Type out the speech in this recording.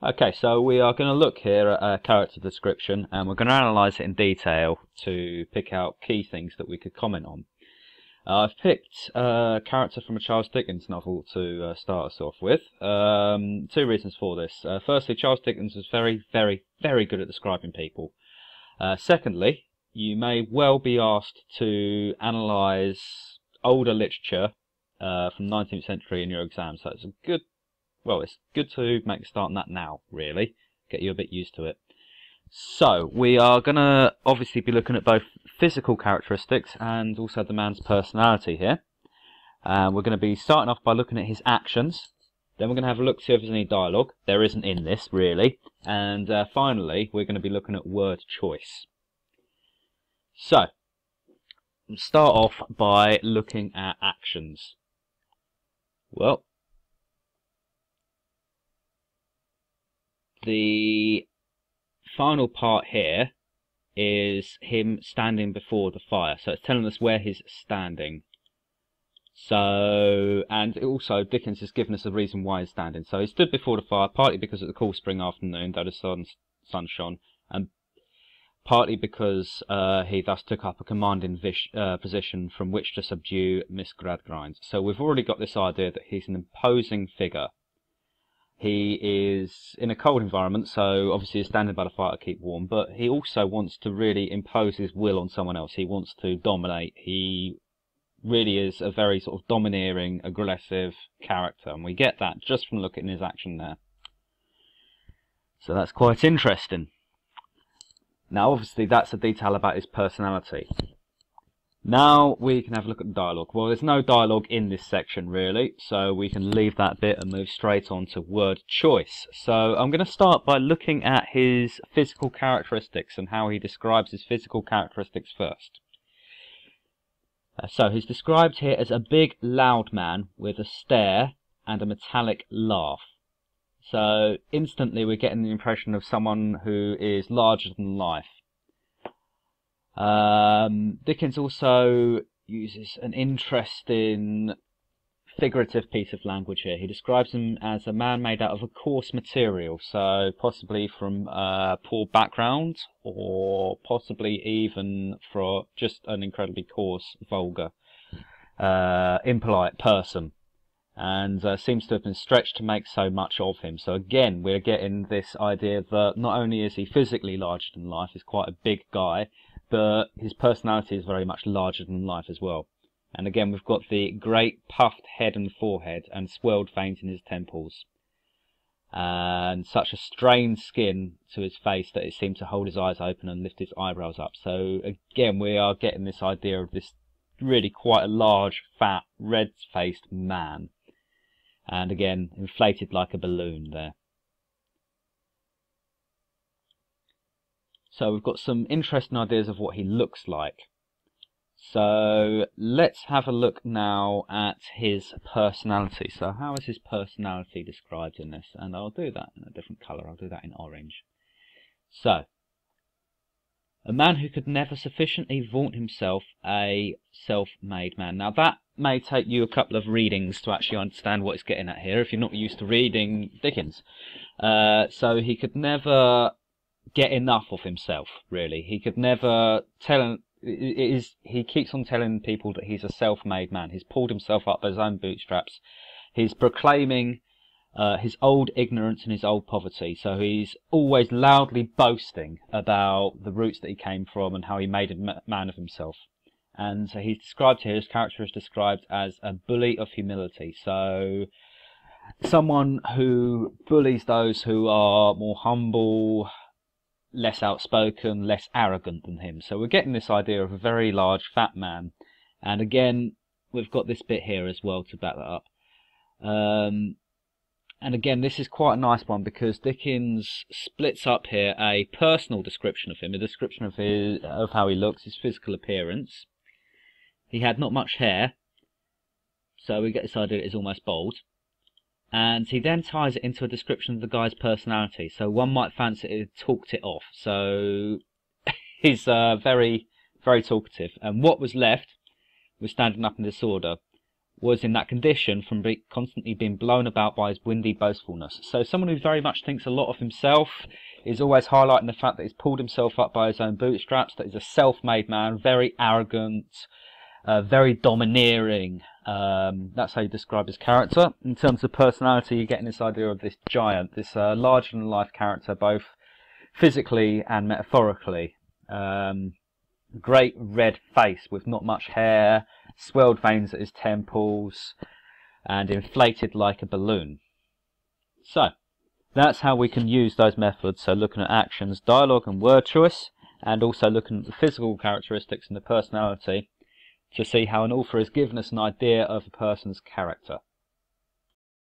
Okay, so we are going to look here at a character description and we're going to analyse it in detail to pick out key things that we could comment on. I've picked a character from a Charles Dickens novel to start us off with. Two reasons for this. Firstly, Charles Dickens was very, very, very good at describing people. Secondly, you may well be asked to analyse older literature from the 19th century in your exam, so it's good to make a start on that now, really. Get you a bit used to it. So, we are going to obviously be looking at both physical characteristics and also the man's personality here. We're going to be starting off by looking at his actions. Then we're going to have a look to see if there's any dialogue. There isn't in this, really. And finally, we're going to be looking at word choice. So, we'll start off by looking at actions. Well, the final part here is him standing before the fire, so it's telling us where he's standing. So, and also Dickens has given us a reason why he's standing. So he stood before the fire, partly because of the cool spring afternoon, though the sun shone, and partly because he thus took up a commanding position from which to subdue Miss Gradgrind. So we've already got this idea that he's an imposing figure. He is in a cold environment, so obviously he's standing by the fire to keep warm, but he also wants to really impose his will on someone else. He wants to dominate. He really is a very sort of domineering, aggressive character, and we get that just from looking at his action there. So that's quite interesting. Now obviously that's a detail about his personality. Now we can have a look at the dialogue. Well, there's no dialogue in this section really, so we can leave that bit and move straight on to word choice. So I'm going to start by looking at his physical characteristics and how he describes his physical characteristics first. So he's described here as a big, loud man with a stare and a metallic laugh. So instantly we're getting the impression of someone who is larger than life. Dickens also uses an interesting figurative piece of language here. He describes him as a man made out of a coarse material, so possibly from a poor background, or possibly even for just an incredibly coarse, vulgar, impolite person, and seems to have been stretched to make so much of him. So again, we're getting this idea that not only is he physically larger than life, he's quite a big guy, but his personality is very much larger than life as well. And again, we've got the great puffed head and forehead and swelled veins in his temples, and such a strained skin to his face that it seemed to hold his eyes open and lift his eyebrows up. So again, we are getting this idea of this really quite a large, fat, red-faced man, and again, inflated like a balloon there. So we've got some interesting ideas of what he looks like. So let's have a look now at his personality. So how is his personality described in this? And I'll do that in a different colour. I'll do that in orange. So, a man who could never sufficiently vaunt himself a self-made man. Now that may take you a couple of readings to actually understand what he's getting at here, if you're not used to reading Dickens. So he could never get enough of himself, really. He could never tell... He keeps on telling people that he's a self-made man. He's pulled himself up by his own bootstraps. He's proclaiming his old ignorance and his old poverty. So he's always loudly boasting about the roots that he came from and how he made a man of himself. And he's described here, his character is described as a bully of humility. So someone who bullies those who are more humble, less outspoken, less arrogant than him. So we're getting this idea of a very large, fat man. And again, we've got this bit here as well to back that up. And again, this is quite a nice one because Dickens splits up here a personal description of him, a description of how he looks, his physical appearance. He had not much hair, so we get this idea that he's almost bald. And he then ties it into a description of the guy's personality. So one might fancy it talked it off. So he's very, very talkative. And what was left was standing up in disorder. was in that condition from constantly being blown about by his windy boastfulness. So someone who very much thinks a lot of himself, is always highlighting the fact that he's pulled himself up by his own bootstraps, that he's a self-made man, very arrogant, very domineering. That's how you describe his character. In terms of personality, you're getting this idea of this giant, this larger-than-life character, both physically and metaphorically. Great red face with not much hair, swelled veins at his temples, and inflated like a balloon. So, that's how we can use those methods, so looking at actions, dialogue and word choice, and also looking at the physical characteristics and the personality, to see how an author has given us an idea of a person's character.